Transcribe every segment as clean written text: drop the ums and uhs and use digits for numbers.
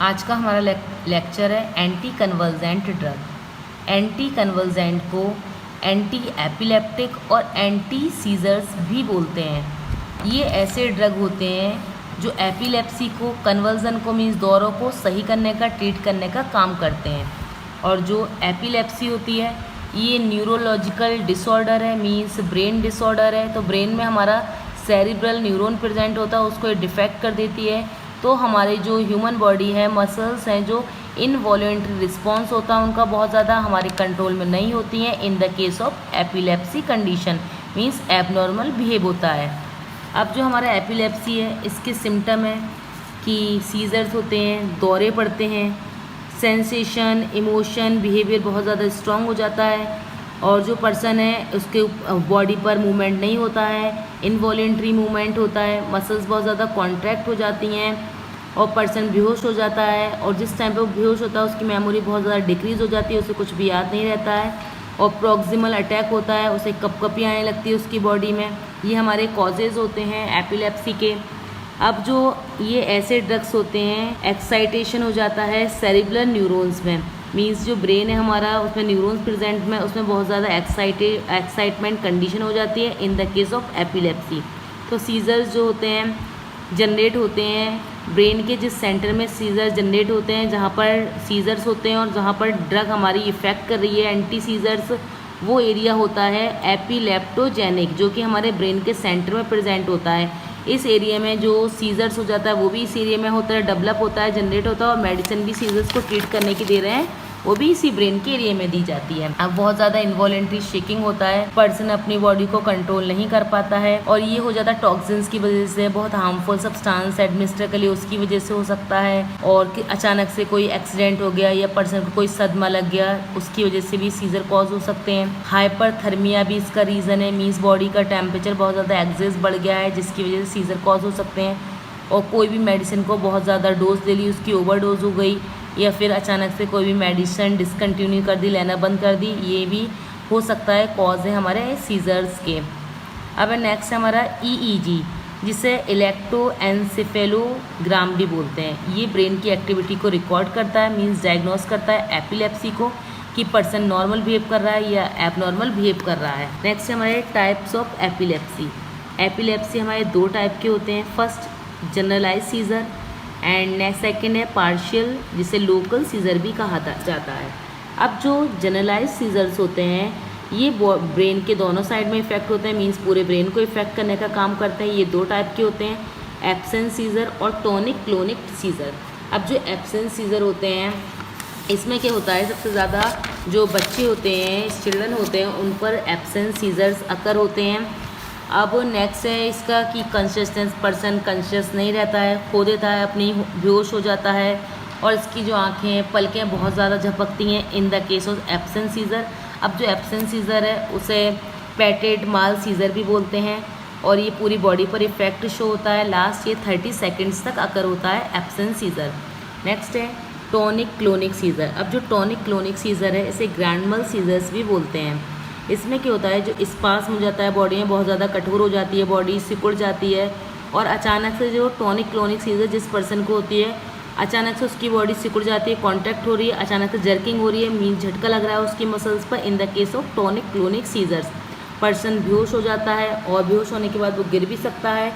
आज का हमारा लेक्चर है anti convergent drug. Anti convergent को एंटी एपिलेप्टिक और एंटी सीजर्स भी बोलते हैं। ये ऐसे ड्रग होते हैं जो एपिलेप्सी को, कन्वर्जन को मीन्स दौरों को सही करने का, ट्रीट करने का काम करते हैं। और जो एपिलेप्सी होती है ये न्यूरोलॉजिकल डिसऑर्डर है, मीन्स ब्रेन डिसऑर्डर है। तो ब्रेन में हमारा सेरिब्रल न्यूरॉन प्रेजेंट होता है, उसको ये डिफेक्ट कर देती है। तो हमारी जो ह्यूमन बॉडी है, मसल्स हैं, जो इनवॉलेंट्री रिस्पॉन्स होता है उनका बहुत ज़्यादा हमारे कंट्रोल में नहीं होती हैं। इन the case of epilepsy condition means abnormal behave होता है। अब जो हमारा एपिलेप्सी है इसके सिम्टम है कि सीजर्स होते हैं, दौरे पड़ते हैं, सेंसेशन, इमोशन, बिहेवियर बहुत ज़्यादा स्ट्रॉन्ग हो जाता है। और जो पर्सन है उसके बॉडी पर मूवमेंट नहीं होता है, इनवॉलेंट्री मूवमेंट होता है, मसल्स बहुत ज़्यादा कॉन्ट्रैक्ट हो जाती हैं और पर्सन बेहोश हो जाता है। और जिस टाइम पे वो बेहोश होता है उसकी मेमोरी बहुत ज़्यादा डिक्रीज़ हो जाती है, उसे कुछ भी याद नहीं रहता है। और प्रॉक्सिमल अटैक होता है, उसे कपकपियाँ आने लगती है उसकी बॉडी में। ये हमारे कॉजेज़ होते हैं एपिलेप्सी के। अब जो ये ऐसे ड्रग्स होते हैं, एक्साइटेशन हो जाता है सेरिब्रल न्यूरॉन्स में, मीन्स जो ब्रेन है हमारा उसमें न्यूरॉन्स प्रेजेंट में, उसमें बहुत ज़्यादा एक्साइटमेंट कंडीशन हो जाती है इन द केस ऑफ एपिलेप्सी। तो सीजर्स जो होते हैं जनरेट होते हैं ब्रेन के जिस सेंटर में सीजर्स जनरेट होते हैं, जहाँ पर सीजर्स होते हैं और जहाँ पर ड्रग हमारी इफ़ेक्ट कर रही है एंटी सीजर्स, वो एरिया होता है एपिलेप्टोजेनिक, जो कि हमारे ब्रेन के सेंटर में प्रेजेंट होता है। इस एरिया में जो सीजर्स हो जाता है वो भी इस एरिया में होता है, डेवलप होता है, जनरेट होता है। और मेडिसिन भी सीजर्स को ट्रीट करने की दे रहे हैं, वो भी इसी ब्रेन के एरिया में दी जाती है। अब बहुत ज़्यादा इनवॉलेंट्री शेकिंग होता है, पर्सन अपनी बॉडी को कंट्रोल नहीं कर पाता है और ये हो जाता है टॉक्सिन्स की वजह से, बहुत हार्मफुल सब्सटेंस एडमिनिस्टर के लिए उसकी वजह से हो सकता है। और कि अचानक से कोई एक्सीडेंट हो गया या पर्सन को कोई सदमा लग गया, उसकी वजह से भी सीजर कॉज हो सकते हैं। हाइपरथर्मिया भी इसका रीज़न है, मीन्स बॉडी का टेम्परेचर बहुत ज़्यादा एक्सेस बढ़ गया है जिसकी वजह से सीजर कॉज हो सकते हैं। और कोई भी मेडिसिन को बहुत ज़्यादा डोज ले ली, उसकी ओवरडोज हो गई, या फिर अचानक से कोई भी मेडिसिन डिसकंटिन्यू कर दी, लेना बंद कर दी, ये भी हो सकता है, कॉज है हमारे सीजर्स के। अब नेक्स्ट है हमारा ईईजी, जिसे इलेक्ट्रोएन्सेफेलोग्राम भी बोलते हैं। ये ब्रेन की एक्टिविटी को रिकॉर्ड करता है, मींस डायग्नोस करता है एपिलेप्सी को कि पर्सन नॉर्मल बिहेव कर रहा है या एबनॉर्मल बिहेव कर रहा है। नेक्स्ट है हमारे टाइप्स ऑफ एपिलेप्सी। एपिलेप्सी हमारे दो टाइप के होते हैं, first generalize seizure and second है पार्शियल, जिसे लोकल सीजर भी कहा जाता है। अब जो जनरलाइज सीजर्स होते हैं ये ब्रेन के दोनों साइड में इफेक्ट होते हैं, मींस पूरे ब्रेन को इफेक्ट करने का काम करते हैं। ये दो टाइप के होते हैं, एब्सेंस सीजर और टॉनिक क्लोनिक सीजर। अब जो एब्सेंस सीजर होते हैं इसमें क्या होता है, सबसे ज़्यादा जो बच्चे होते हैं, चिल्ड्रन होते हैं, उन पर एब्सेंस सीजर्स अकर होते हैं। अब नेक्स्ट है इसका कि कॉन्शियसनेस, पर्सन कॉन्शियस नहीं रहता है, खो देता है, अपनी बेहोश हो जाता है और इसकी जो आँखें, पलकें बहुत ज़्यादा झपकती हैं इन the case of absent scissor. अब जो एब्सेंट सीजर है उसे पैटेड माल सीजर भी बोलते हैं और ये पूरी बॉडी पर इफेक्ट शो होता है। लास्ट ये 30 सेकेंड्स तक अकर होता है एब्सेंट सीजर। नेक्स्ट है टॉनिक क्लोनिक सीजर। अब जो टॉनिक क्लोनिक सीजर है इसे ग्रैंड mal सीजर्स भी बोलते हैं। इसमें क्या होता है, जो स्पास्म हो जाता है बॉडी में, बहुत ज़्यादा कठोर हो जाती है बॉडी, सिकुड़ जाती है और अचानक से जो टॉनिक क्लोनिक सीजर जिस पर्सन को होती है, अचानक से उसकी बॉडी सिकुड़ जाती है, कॉन्ट्रैक्ट हो रही है, अचानक से जर्किंग हो रही है, मीन झटका लग रहा है उसकी मसल्स पर। In the case of tonic clonic seizures person बेहोश हो जाता है और बेहोश होने के बाद वो गिर भी सकता है।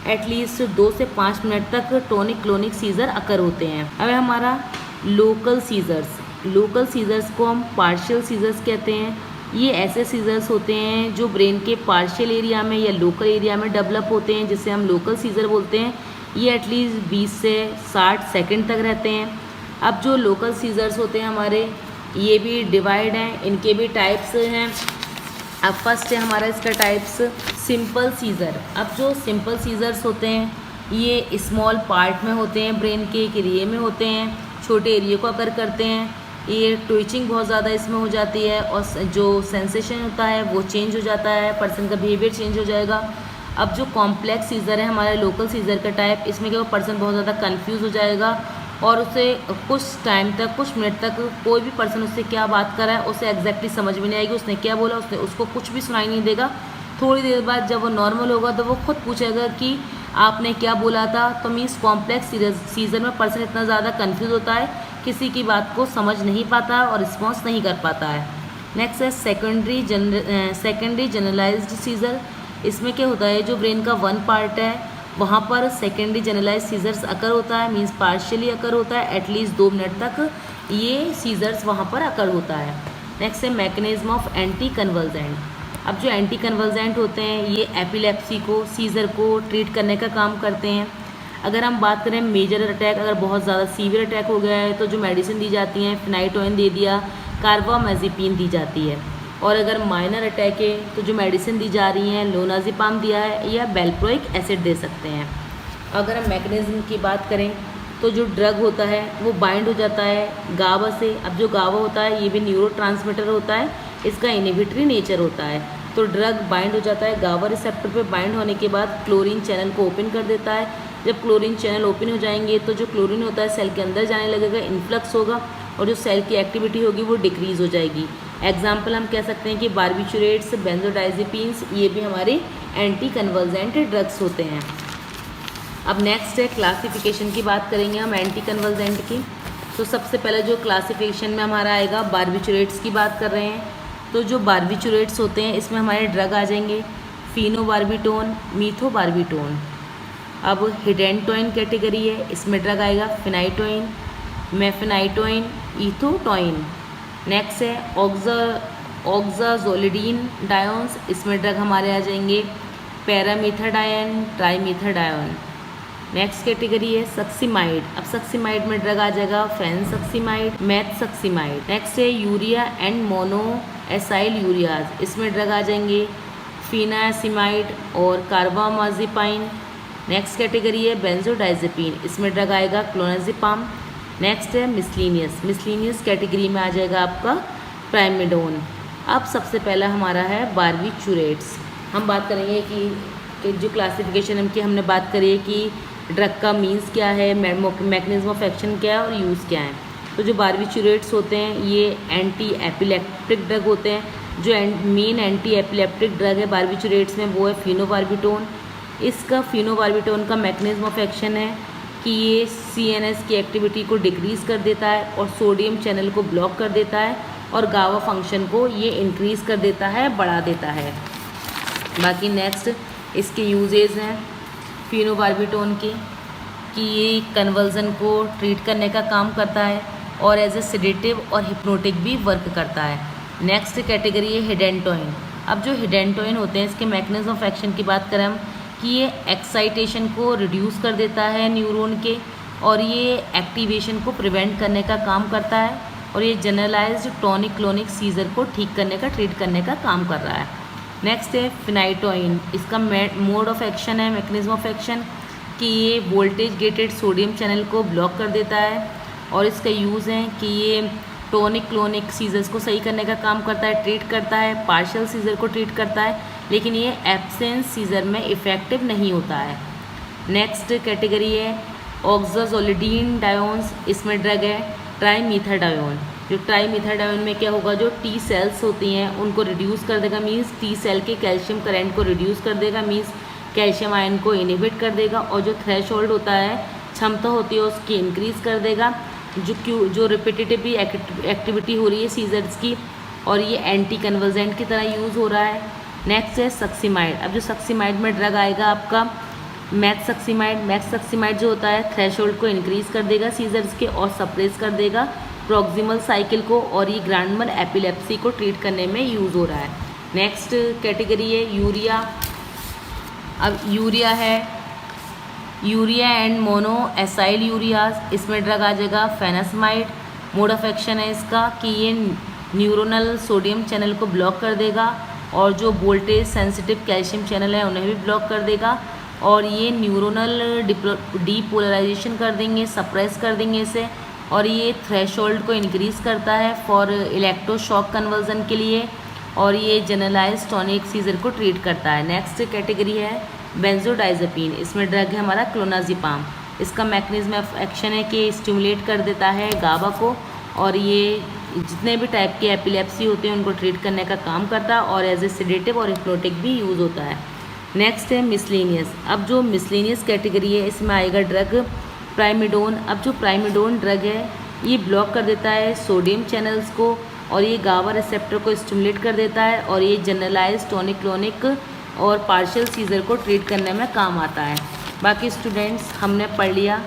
एटलीस्ट 2 से 5 मिनट तक टॉनिक क्लोनिक सीजर अकर होते हैं। अब हमारा लोकल सीजर्स। लोकल सीजर्स को हम पार्शियल सीजर्स कहते हैं। ये ऐसे सीजर्स होते हैं जो ब्रेन के पार्शियल एरिया में या लोकल एरिया में डेवलप होते हैं, जिसे हम लोकल सीजर बोलते हैं। ये एटलीस्ट 20 से 60 सेकंड तक रहते हैं। अब जो लोकल सीजर्स होते हैं हमारे, ये भी डिवाइड हैं, इनके भी टाइप्स हैं। अब फर्स्ट है हमारा इसका टाइप्स सिंपल सीजर। अब जो सिंपल सीजर्स होते हैं ये स्मॉल पार्ट में होते हैं, ब्रेन के एक एरिए में होते हैं, छोटे एरिए को अकर करते हैं। ये ट्विचिंग बहुत ज़्यादा इसमें हो जाती है और जो सेंसेशन होता है वो चेंज हो जाता है, पर्सन का बिहेवियर चेंज हो जाएगा। अब जो कॉम्प्लेक्स सीजर है हमारे लोकल सीजर का टाइप, इसमें क्या पर्सन बहुत ज़्यादा कंफ्यूज हो जाएगा और उसे कुछ टाइम तक, कुछ मिनट तक कोई भी पर्सन उससे क्या बात कर रहा है उसे एग्जैक्टली समझ में नहीं आएगी, उसने क्या बोला, उसको कुछ भी सुनाई नहीं देगा। थोड़ी देर बाद जब वो नॉर्मल होगा तो वो खुद पूछेगा कि आपने क्या बोला था, तो मीन्स कॉम्प्लेक्स सीजर में पर्सन इतना ज़्यादा कंफ्यूज होता है, किसी की बात को समझ नहीं पाता है और रिस्पॉन्स नहीं कर पाता है। नेक्स्ट है सेकेंडरी जनरलाइज्ड सीजर। इसमें क्या होता है, जो ब्रेन का वन पार्ट है वहाँ पर सेकेंडरी जनरलाइज सीजर्स अकर होता है, मीन्स पार्शियली अकर होता है, एटलीस्ट 2 मिनट तक ये सीजर्स वहाँ पर अकर होता है। नेक्स्ट है मैकेनिज्म ऑफ एंटी कन्वर्जेंट। अब जो एंटी कन्वर्जेंट होते हैं ये एपिलेप्सी को, सीजर को ट्रीट करने का काम करते हैं। अगर हम बात करें मेजर अटैक, अगर बहुत ज़्यादा सीवियर अटैक हो गया है तो जो मेडिसिन दी जाती हैं, फिनाइटोइन दे दिया, कार्बामेज़ेपिन दी जाती है। और अगर माइनर अटैक है तो जो मेडिसिन दी जा रही हैं, लोनाजिपाम दिया है या वेलप्रोइक एसिड दे सकते हैं। अगर हम मैकेनिज्म की बात करें तो जो ड्रग होता है वो बाइंड हो जाता है गावा से। अब जो गावा होता है ये भी न्यूरोट्रांसमीटर होता है, इसका इनहिबिटरी नेचर होता है। तो ड्रग बाइंड हो जाता है गावा रिसेप्टर पे, बाइंड होने के बाद क्लोरीन चैनल को ओपन कर देता है। जब क्लोरीन चैनल ओपन हो जाएंगे तो जो क्लोरीन होता है सेल के अंदर जाने लगेगा, इन्फ्लक्स होगा और जो सेल की एक्टिविटी होगी वो डिक्रीज़ हो जाएगी। एग्जाम्पल हम कह सकते हैं कि बारबिचुरेट्स, बेंजोडाइजेपिन्स, ये भी हमारे एंटी कन्वर्जेंट ड्रग्स होते हैं। अब नेक्स्ट है क्लासिफिकेशन की बात करेंगे हम एंटी कन्वर्जेंट की। तो सबसे पहले जो क्लासिफिकेशन में हमारा आएगा, बारबिचुरेट्स की बात कर रहे हैं। तो जो बारबिचुरेट्स होते हैं इसमें हमारे ड्रग आ जाएंगे फिनोबार्बिटोन, मीथोबार्बिटोन। अब हिडेंटोइन कैटेगरी है, इसमें ड्रग आएगा फिनाइटोइन, मेफेनाइटोइन, इथोटोइन। नेक्स्ट है ऑक्साजोलिडीन डायोन्स, इसमें ड्रग हमारे आ जाएंगे पैरामीथाडायन, ट्राईमीथाडायन। नेक्स्ट कैटेगरी है सक्सीमाइड। अब सक्सीमाइड में ड्रग आ जाएगा फेनसक्सीमाइड, मैथसक्सीमाइड। नेक्स्ट है urea and mono acyl ureas, इसमें ड्रग आ जाएंगे फिनासिमाइड और कार्बामाजिपाइन। नेक्स्ट कैटेगरी है बेंजोडाइजेपिन, इसमें ड्रग आएगा क्लोनाजिपाम। नेक्स्ट है मिसलिनियस कैटेगरी में आ जाएगा आपका प्राइमेडोन। अब सबसे पहला हमारा है बारबिचुरेट्स। हम बात करेंगे कि जो क्लासिफिकेशन की हमने बात करी है कि ड्रग का मीन्स क्या है, मैकेनिज्म ऑफ एक्शन क्या है और यूज़ क्या है। तो जो बारबिचुरेट्स होते हैं ये एंटी एपिलेप्टिक ड्रग होते हैं। जो मेन एंटी एपिलेप्टिक ड्रग है बारबिचुरेट्स में वो है फिनोबार्बिटोन। इसका फिनोबार्बिटोन का मैकेनिज्म ऑफ एक्शन है कि ये CNS की एक्टिविटी को डिक्रीज़ कर देता है और सोडियम चैनल को ब्लॉक कर देता है और गावा फंक्शन को ये इंक्रीज़ कर देता है, बढ़ा देता है। बाकी नेक्स्ट इसके यूजेस हैं फिनोबार्बिटोन के कि ये कन्वर्जन को ट्रीट करने का काम करता है और एज ए सेडेटिव और हिप्नोटिक भी वर्क करता है। नेक्स्ट कैटेगरी है हिडेंटोइन। अब जो हिडेंटोइन होते हैं इसके मैकेनिज्म ऑफ एक्शन की बात करें हम कि ये एक्साइटेशन को रिड्यूस कर देता है न्यूरॉन के और ये एक्टिवेशन को प्रिवेंट करने का काम करता है और ये जनरलाइज्ड टॉनिक क्लोनिक सीजर को ठीक करने का, ट्रीट करने का काम कर रहा है। नेक्स्ट है फिनाइटोइन। इसका मोड ऑफ एक्शन है, मैकेनिज्म ऑफ एक्शन कि ये वोल्टेज गेटेड सोडियम चैनल को ब्लॉक कर देता है और इसका यूज़ है कि ये टॉनिक क्लोनिक सीजर्स को सही करने का काम करता है, ट्रीट करता है, पार्शियल सीजर को ट्रीट करता है, लेकिन ये एब्सेंस सीजर में इफ़ेक्टिव नहीं होता है। नेक्स्ट कैटेगरी है ऑक्साजोलिडीन डायोन्स, इसमें ड्रग है ट्राईमीथाडायोन। जो ट्राईमीथाडायोन में क्या होगा, जो T सेल्स होती हैं उनको रिड्यूस कर देगा, मीन्स T सेल के कैल्शियम करंट को रिड्यूस कर देगा, मीन्स कैल्शियम आयन को इनहिबिट कर देगा और जो थ्रेशोल्ड होता है, क्षमता होती है उसकी इंक्रीज़ कर देगा, जो रिपीटेटिव एक्टिविटी हो रही है सीजर्स की, और ये एंटी कन्वर्जेंट की तरह यूज़ हो रहा है। नेक्स्ट है सक्सीमाइड। अब जो सक्सीमाइड में ड्रग आएगा आपका मैथसक्सीमाइड जो होता है थ्रेशोल्ड को इंक्रीज़ कर देगा सीजर्स के और सप्रेस कर देगा प्रॉक्सिमल साइकिल को और ये ग्रैंड mal एपिलेप्सी को ट्रीट करने में यूज़ हो रहा है। नेक्स्ट कैटेगरी है यूरिया। अब यूरिया है urea and mono acyl ureas, इसमें ड्रग आ जाएगा फेनासमाइड। मोड ऑफ एक्शन है इसका कि ये न्यूरोनल सोडियम चैनल को ब्लॉक कर देगा और जो वोल्टेज सेंसिटिव कैल्शियम चैनल है उन्हें भी ब्लॉक कर देगा और ये न्यूरोनल डीपोलराइजेशन कर देंगे, सप्रेस कर देंगे इसे, और ये थ्रेशोल्ड को इंक्रीज़ करता है फॉर इलेक्ट्रोशॉक कन्वर्जन के लिए और ये जनरलाइज टॉनिक सीजर को ट्रीट करता है। नेक्स्ट कैटेगरी है बेंजोडाइजेपिन, इसमें ड्रग है हमारा क्लोनाजिपाम। इसका मैकेनिज्म ऑफ एक्शन है कि स्टिमुलेट कर देता है गाबा को और ये जितने भी टाइप के एपिलेप्सी होते हैं उनको ट्रीट करने का काम करता है और एज ए सेडेटिव और हिप्नोटिक भी यूज़ होता है। नेक्स्ट है मिसलेनियस। अब जो मिसलेनियस कैटेगरी है इसमें आएगा ड्रग प्राइमिडोन। अब जो प्राइमिडोन ड्रग है ये ब्लॉक कर देता है सोडियम चैनल्स को और ये गाबा रिसेप्टर को स्टिमुलेट कर देता है और ये जनरलाइज टॉनिक क्लोनिक और पार्शियल सीजर को ट्रीट करने में काम आता है। बाकी स्टूडेंट्स हमने पढ़ लिया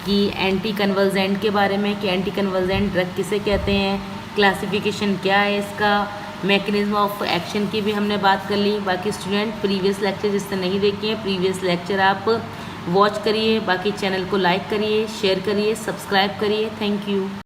कि एंटी कन्वर्जेंट के बारे में कि एंटी कन्वर्जेंट ड्रग किसे कहते हैं, क्लासिफिकेशन क्या है इसका, मैकेनिज्म ऑफ एक्शन की भी हमने बात कर ली। बाकी स्टूडेंट प्रीवियस लेक्चर जिससे नहीं देखे हैं प्रीवियस लेक्चर आप वॉच करिए। बाकी चैनल को लाइक करिए, शेयर करिए, सब्सक्राइब करिए। Thank you.